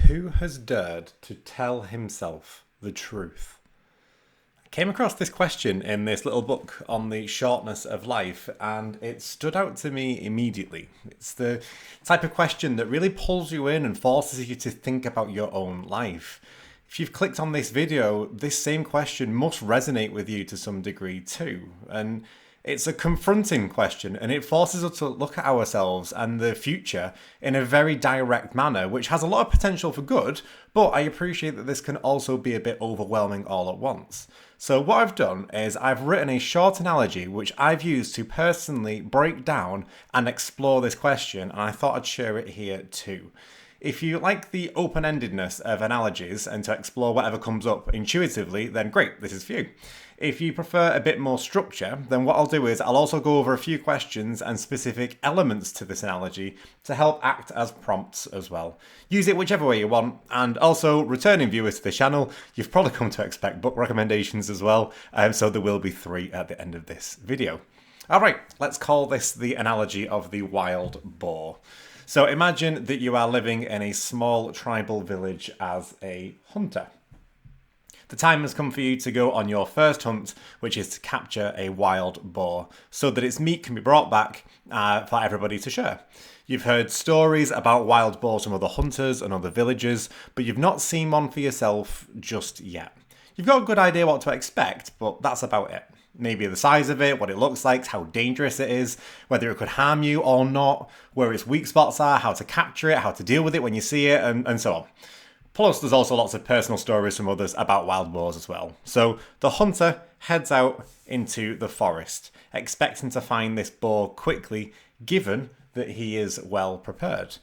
Who has dared to tell himself the truth? I came across this question in this little book on the shortness of life, and it stood out to me immediately. It's the type of question that really pulls you in and forces you to think about your own life. If you've clicked on this video, this same question must resonate with you to some degree too. And it's a confronting question, and it forces us to look at ourselves and the future in a very direct manner, which has a lot of potential for good, but I appreciate that this can also be a bit overwhelming all at once. So what I've done is I've written a short analogy which I've used to personally break down and explore this question, and I thought I'd share it here too. If you like the open-endedness of analogies and to explore whatever comes up intuitively, then great, this is for you. If you prefer a bit more structure, then what I'll do is I'll also go over a few questions and specific elements to this analogy to help act as prompts as well. Use it whichever way you want, and also returning viewers to the channel, you've probably come to expect book recommendations as well, so there will be 3 at the end of this video. Alright, let's call this the analogy of the wild boar. So imagine that you are living in a small tribal village as a hunter. The time has come for you to go on your first hunt, which is to capture a wild boar, so that its meat can be brought back for everybody to share. You've heard stories about wild boars from other hunters and other villagers, but you've not seen one for yourself just yet. You've got a good idea what to expect, but that's about it. Maybe the size of it, what it looks like, how dangerous it is, whether it could harm you or not, where its weak spots are, how to capture it, how to deal with it when you see it, and so on. Plus, there's also lots of personal stories from others about wild boars as well. So the hunter heads out into the forest, expecting to find this boar quickly, given that he is well prepared.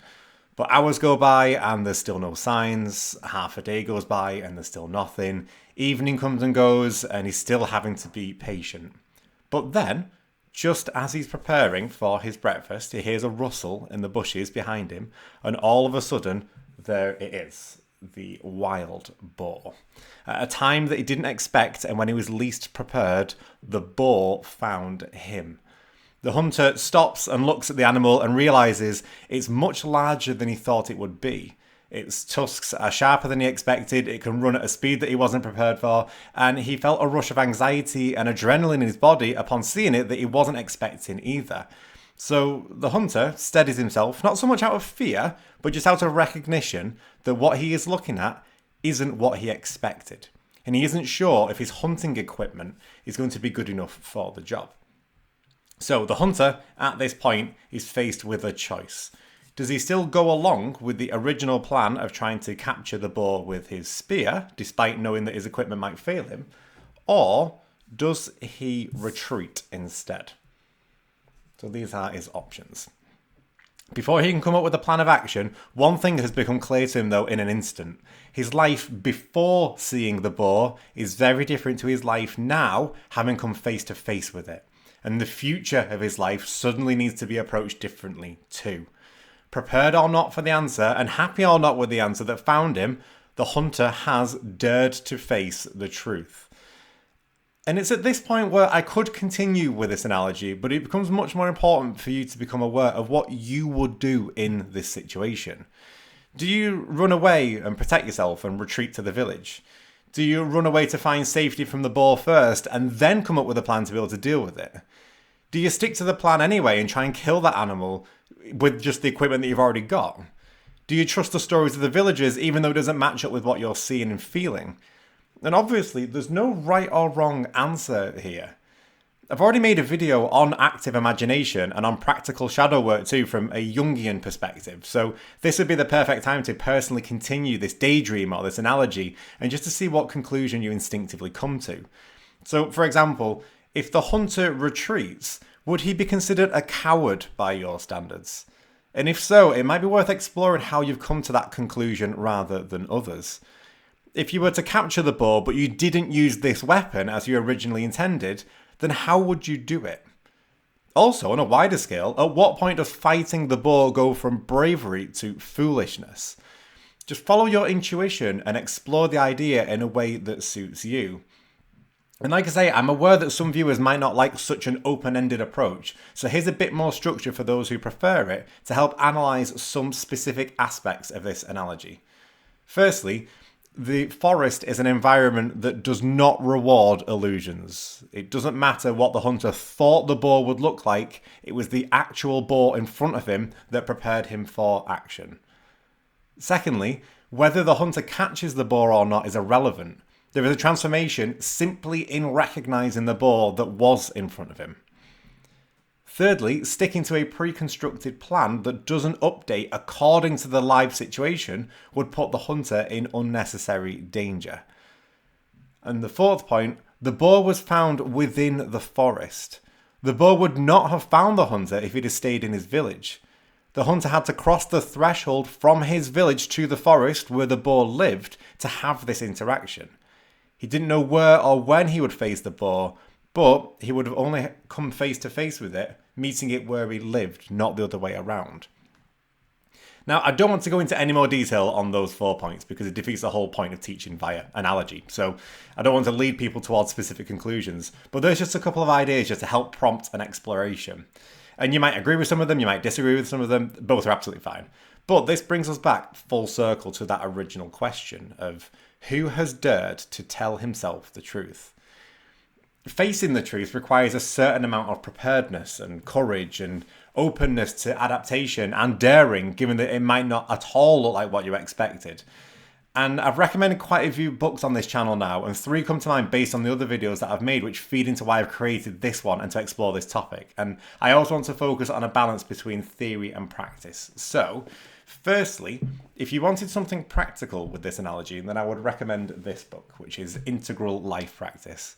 But hours go by and there's still no signs, half a day goes by and there's still nothing, evening comes and goes and he's still having to be patient. But then, just as he's preparing for his breakfast, he hears a rustle in the bushes behind him, and all of a sudden, there it is. The wild boar. At a time that he didn't expect, and when he was least prepared, the boar found him. The hunter stops and looks at the animal and realizes it's much larger than he thought it would be. Its tusks are sharper than he expected, it can run at a speed that he wasn't prepared for, and he felt a rush of anxiety and adrenaline in his body upon seeing it that he wasn't expecting either. So the hunter steadies himself, not so much out of fear, but just out of recognition that what he is looking at isn't what he expected. And he isn't sure if his hunting equipment is going to be good enough for the job. So the hunter, at this point, is faced with a choice. Does he still go along with the original plan of trying to capture the boar with his spear, despite knowing that his equipment might fail him? Or does he retreat instead? So these are his options. Before he can come up with a plan of action, one thing has become clear to him though in an instant. His life before seeing the boar is very different to his life now, having come face to face with it. And the future of his life suddenly needs to be approached differently too. Prepared or not for the answer, and happy or not with the answer that found him, the hunter has dared to face the truth. And it's at this point where I could continue with this analogy, but it becomes much more important for you to become aware of what you would do in this situation. Do you run away and protect yourself and retreat to the village? Do you run away to find safety from the boar first and then come up with a plan to be able to deal with it? Do you stick to the plan anyway and try and kill that animal with just the equipment that you've already got? Do you trust the stories of the villagers even though it doesn't match up with what you're seeing and feeling? And obviously, there's no right or wrong answer here. I've already made a video on active imagination and on practical shadow work too from a Jungian perspective, so this would be the perfect time to personally continue this daydream or this analogy and just to see what conclusion you instinctively come to. So, for example, if the hunter retreats, would he be considered a coward by your standards? And if so, it might be worth exploring how you've come to that conclusion rather than others. If you were to capture the boar but you didn't use this weapon as you originally intended, then how would you do it? Also, on a wider scale, at what point does fighting the boar go from bravery to foolishness? Just follow your intuition and explore the idea in a way that suits you. And like I say, I'm aware that some viewers might not like such an open-ended approach, so here's a bit more structure for those who prefer it to help analyse some specific aspects of this analogy. Firstly, the forest is an environment that does not reward illusions. It doesn't matter what the hunter thought the boar would look like, it was the actual boar in front of him that prepared him for action. Secondly, whether the hunter catches the boar or not is irrelevant. There is a transformation simply in recognizing the boar that was in front of him. Thirdly, sticking to a pre-constructed plan that doesn't update according to the live situation would put the hunter in unnecessary danger. And the fourth point, the boar was found within the forest. The boar would not have found the hunter if he'd have stayed in his village. The hunter had to cross the threshold from his village to the forest where the boar lived to have this interaction. He didn't know where or when he would face the boar, but he would have only come face to face with it, meeting it where he lived, not the other way around. Now, I don't want to go into any more detail on those 4 points because it defeats the whole point of teaching via analogy. So I don't want to lead people towards specific conclusions, but there's just a couple of ideas just to help prompt an exploration. And you might agree with some of them, you might disagree with some of them, both are absolutely fine. But this brings us back full circle to that original question of who has dared to tell himself the truth? Facing the truth requires a certain amount of preparedness and courage and openness to adaptation and daring, given that it might not at all look like what you expected. And I've recommended quite a few books on this channel now, and 3 come to mind based on the other videos that I've made, which feed into why I've created this one and to explore this topic. And I also want to focus on a balance between theory and practice. So, firstly, if you wanted something practical with this analogy, then I would recommend this book, which is Integral Life Practice.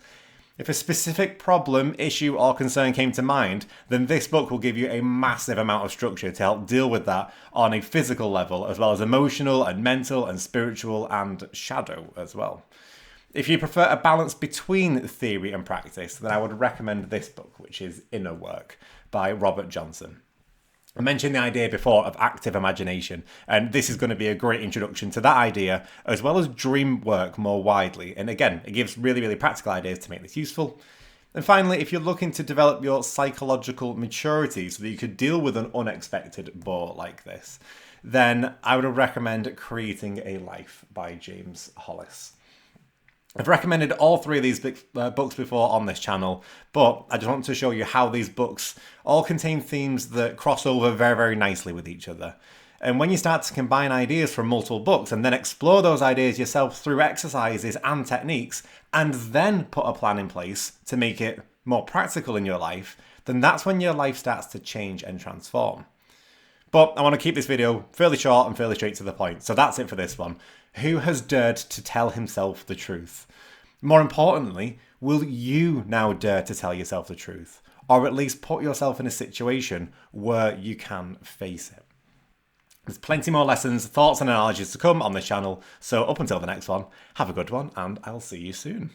If a specific problem, issue, or concern came to mind, then this book will give you a massive amount of structure to help deal with that on a physical level, as well as emotional and mental and spiritual and shadow as well. If you prefer a balance between theory and practice, then I would recommend this book, which is Inner Work by Robert Johnson. I mentioned the idea before of active imagination, and this is going to be a great introduction to that idea, as well as dream work more widely. And again, it gives really, really practical ideas to make this useful. And finally, if you're looking to develop your psychological maturity so that you could deal with an unexpected bore like this, then I would recommend Creating a Life by James Hollis. I've recommended all 3 of these books before on this channel, but I just want to show you how these books all contain themes that cross over very, very nicely with each other. And when you start to combine ideas from multiple books and then explore those ideas yourself through exercises and techniques, and then put a plan in place to make it more practical in your life, then that's when your life starts to change and transform. But I want to keep this video fairly short and fairly straight to the point. So that's it for this one. Who has dared to tell himself the truth? More importantly, will you now dare to tell yourself the truth? Or at least put yourself in a situation where you can face it? There's plenty more lessons, thoughts and analogies to come on this channel. So up until the next one, have a good one and I'll see you soon.